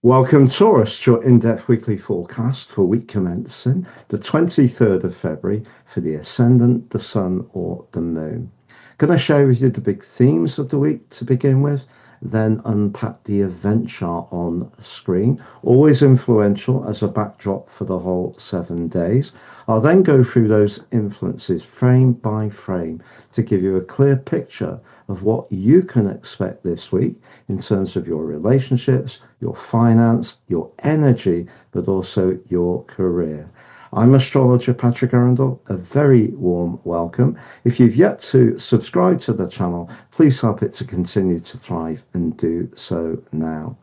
Welcome, Taurus, to your in-depth weekly forecast for week commencing the 23rd of February for the Ascendant, the Sun, or the Moon. Going to share with you the big themes of the week to begin with, then unpack the event chart on screen, always influential as a backdrop for the whole 7 days. I'll then go through those influences frame by frame to give you a clear picture of what you can expect this week in terms of your relationships, your finance, your energy, but also your career. I'm astrologer Patrick Arundel. A very warm welcome. If you've yet to subscribe to the channel, please help it to continue to thrive and do so now.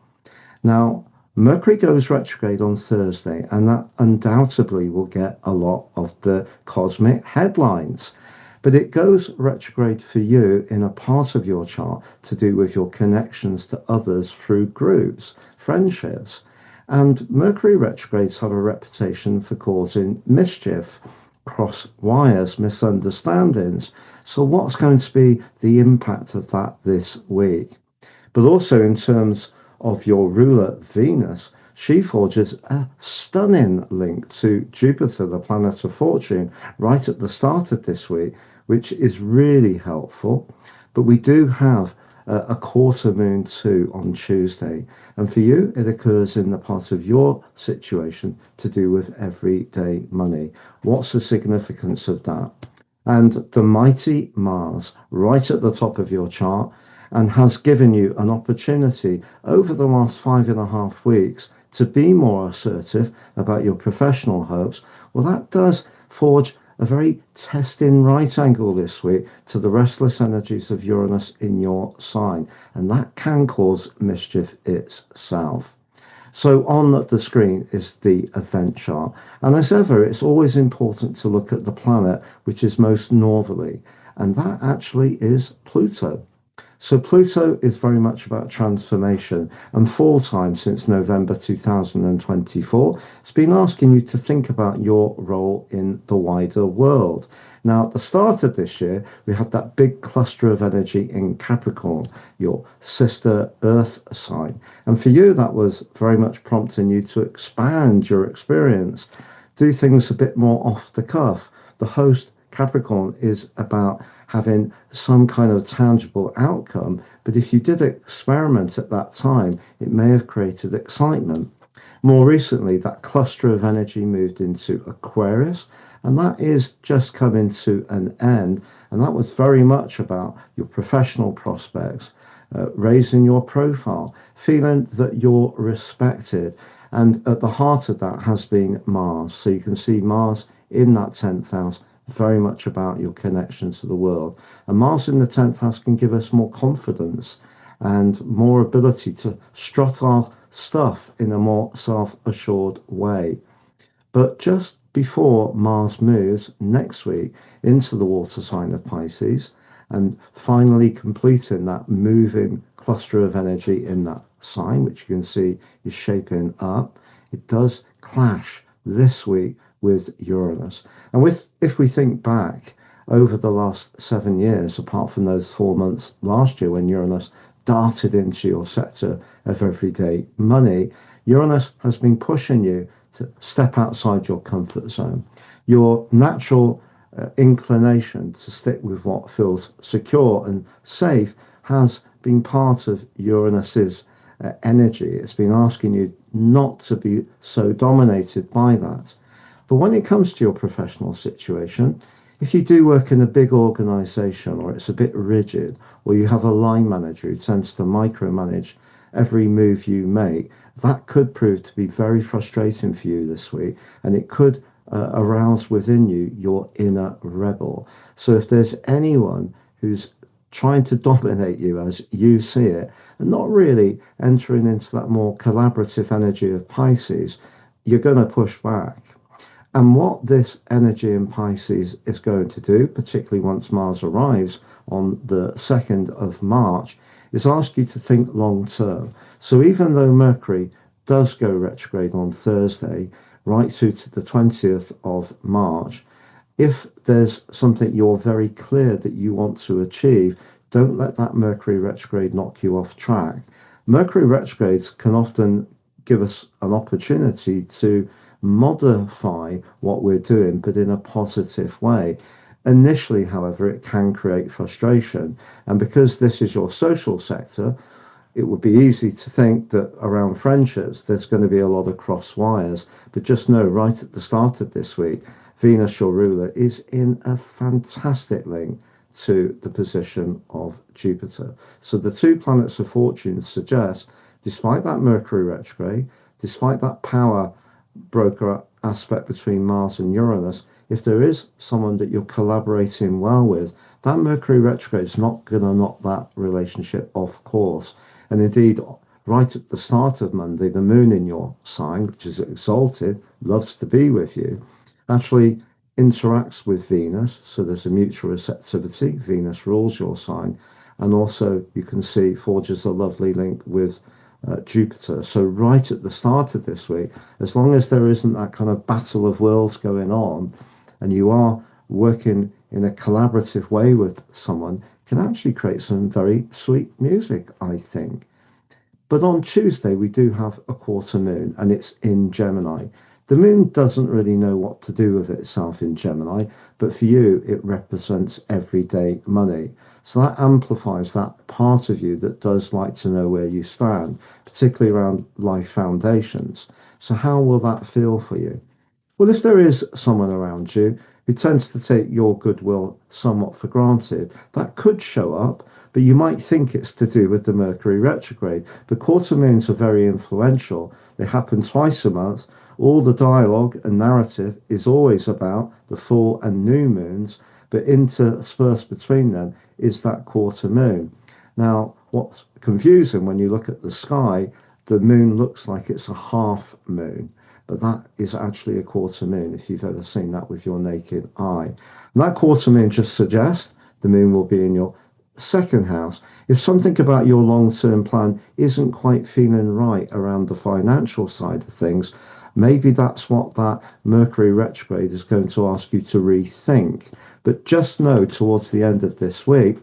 Now, Mercury goes retrograde on Thursday, and that undoubtedly will get a lot of the cosmic headlines. But it goes retrograde for you in a part of your chart to do with your connections to others through groups, friendships. And Mercury retrogrades have a reputation for causing mischief, cross wires, misunderstandings. So what's going to be the impact of that this week? But also in terms of your ruler, Venus, she forges a stunning link to Jupiter, the planet of fortune, right at the start of this week, which is really helpful. But we do have a quarter moon too on Tuesday. And for you, it occurs in the part of your situation to do with everyday money. What's the significance of that? And the mighty Mars right at the top of your chart and has given you an opportunity over the last 5.5 weeks to be more assertive about your professional hopes. Well, that does forge a very testing right angle this week to the restless energies of Uranus in your sign, and that can cause mischief itself. So on the screen is the event chart, and as ever, it's always important to look at the planet which is most northerly, and that actually is Pluto. So Pluto is very much about transformation, and full time since November 2024, it's been asking you to think about your role in the wider world. Now, at the start of this year, we had that big cluster of energy in Capricorn, your sister Earth sign. And for you, that was very much prompting you to expand your experience, do things a bit more off the cuff. The host Capricorn is about having some kind of tangible outcome, but if you did experiment at that time, it may have created excitement. More recently, that cluster of energy moved into Aquarius, and that is just coming to an end, and that was very much about your professional prospects, raising your profile, feeling that you're respected, and at the heart of that has been Mars. So you can see Mars in that 10th house, very much about your connection to the world. And Mars in the 10th house can give us more confidence and more ability to strut our stuff in a more self-assured way. But just before Mars moves next week into the water sign of Pisces and finally completing that moving cluster of energy in that sign, which you can see is shaping up, it does clash this week with Uranus. And if we think back over the last 7 years, apart from those 4 months last year when Uranus darted into your sector of everyday money, Uranus has been pushing you to step outside your comfort zone. Your natural inclination to stick with what feels secure and safe has been part of Uranus's energy. It's been asking you not to be so dominated by that. But when it comes to your professional situation, if you do work in a big organization or it's a bit rigid, or you have a line manager who tends to micromanage every move you make, that could prove to be very frustrating for you this week, and it could arouse within you your inner rebel. So if there's anyone who's trying to dominate you as you see it, and not really entering into that more collaborative energy of Pisces, you're going to push back. And what this energy in Pisces is going to do, particularly once Mars arrives on the 2nd of March, is ask you to think long term. So even though Mercury does go retrograde on Thursday, right through to the 20th of March, if there's something you're very clear that you want to achieve, don't let that Mercury retrograde knock you off track. Mercury retrogrades can often give us an opportunity to modify what we're doing, but in a positive way. Initially, however, it can create frustration. And because this is your social sector, it would be easy to think that around friendships, there's going to be a lot of cross wires. But just know right at the start of this week, Venus, your ruler, is in a fantastic link to the position of Jupiter. So the two planets of fortune suggest, despite that Mercury retrograde, despite that power broker aspect between Mars and Uranus, if there is someone that you're collaborating well with, that Mercury retrograde is not going to knock that relationship off course. And indeed, right at the start of Monday, the moon in your sign, which is exalted, loves to be with you, actually interacts with Venus. So there's a mutual receptivity. Venus rules your sign. And also, you can see, forges a lovely link with Jupiter. So right at the start of this week, as long as there isn't that kind of battle of wills going on, and you are working in a collaborative way with someone, can actually create some very sweet music, I think. But on Tuesday, we do have a quarter moon, and it's in Gemini. The moon doesn't really know what to do with itself in Gemini, but for you, it represents everyday money. So that amplifies that part of you that does like to know where you stand, particularly around life foundations. So how will that feel for you? Well, if there is someone around you who tends to take your goodwill somewhat for granted, that could show up, but you might think it's to do with the Mercury retrograde. The quarter moons are very influential. They happen twice a month. All the dialogue and narrative is always about the full and new moons, but interspersed between them is that quarter moon. Now, what's confusing when you look at the sky, the moon looks like it's a half moon, but that is actually a quarter moon if you've ever seen that with your naked eye. And that quarter moon just suggests the moon will be in your second house. If something about your long-term plan isn't quite feeling right around the financial side of things, maybe that's what that Mercury retrograde is going to ask you to rethink. But just know towards the end of this week,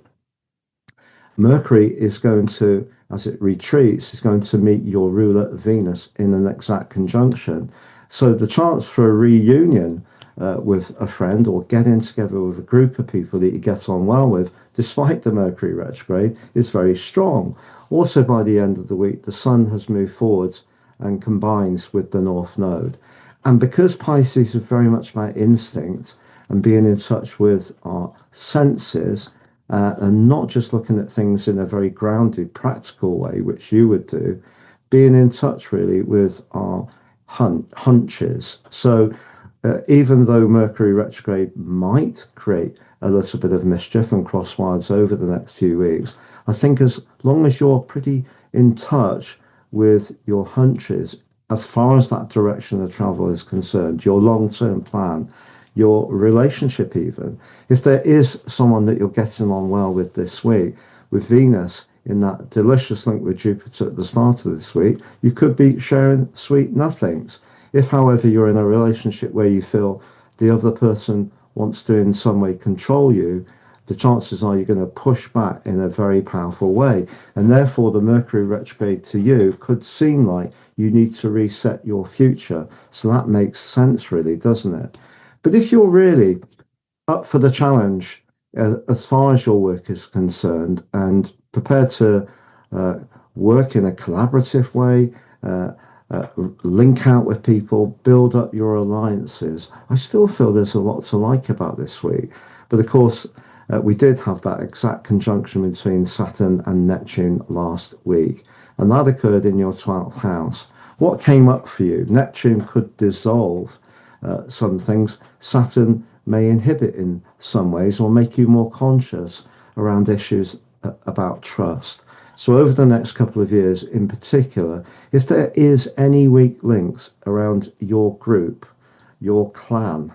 Mercury is going to, as it retreats, is going to meet your ruler Venus in an exact conjunction. So the chance for a reunion with a friend or getting together with a group of people that you get on well with, despite the Mercury retrograde, is very strong. Also, by the end of the week, the Sun has moved forwards and combines with the North Node. And because Pisces is very much about instinct and being in touch with our senses, and not just looking at things in a very grounded, practical way, which you would do, being in touch really with our hunches. So even though Mercury retrograde might create a little bit of mischief and crosswires over the next few weeks, I think as long as you're pretty in touch with your hunches, as far as that direction of travel is concerned, your long-term plan, your relationship even, if there is someone that you're getting on well with this week, with Venus in that delicious link with Jupiter at the start of this week, you could be sharing sweet nothings. If, however, you're in a relationship where you feel the other person wants to in some way control you, the chances are you're going to push back in a very powerful way. And therefore, the Mercury retrograde to you could seem like you need to reset your future. So that makes sense, really, doesn't it? But if you're really up for the challenge as far as your work is concerned and prepared to work in a collaborative way, link out with people, build up your alliances, I still feel there's a lot to like about this week. But of course, we did have that exact conjunction between Saturn and Neptune last week, and that occurred in your 12th house. What came up for you? Neptune could dissolve some things. Saturn may inhibit in some ways or make you more conscious around issues about trust. So over the next couple of years in particular, if there is any weak links around your group, your clan,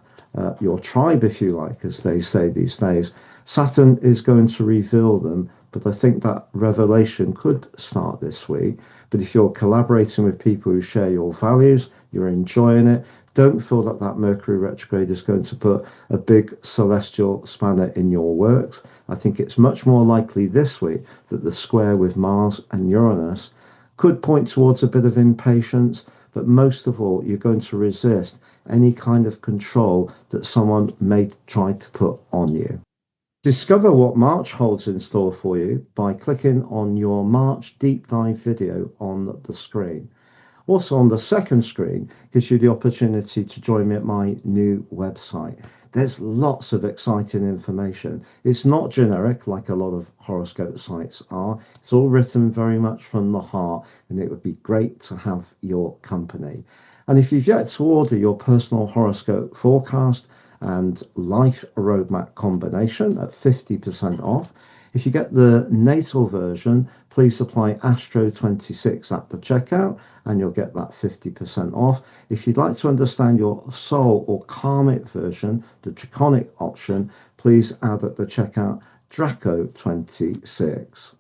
your tribe, if you like, as they say these days, Saturn is going to reveal them. But I think that revelation could start this week. But if you're collaborating with people who share your values, you're enjoying it, don't feel that that Mercury retrograde is going to put a big celestial spanner in your works. I think it's much more likely this week that the square with Mars and Uranus Could point towards a bit of impatience, but most of all, you're going to resist any kind of control that someone may try to put on you. Discover what March holds in store for you by clicking on your March deep dive video on the screen. Also on the second screen gives you the opportunity to join me at my new website. There's lots of exciting information. It's not generic like a lot of horoscope sites are. It's all written very much from the heart, and it would be great to have your company. And if you've yet to order your personal horoscope forecast and life roadmap combination at 50% off, if you get the Natal version, please apply Astro 26 at the checkout and you'll get that 50% off. If you'd like to understand your soul or karmic version, the draconic option, please add at the checkout Draco 26.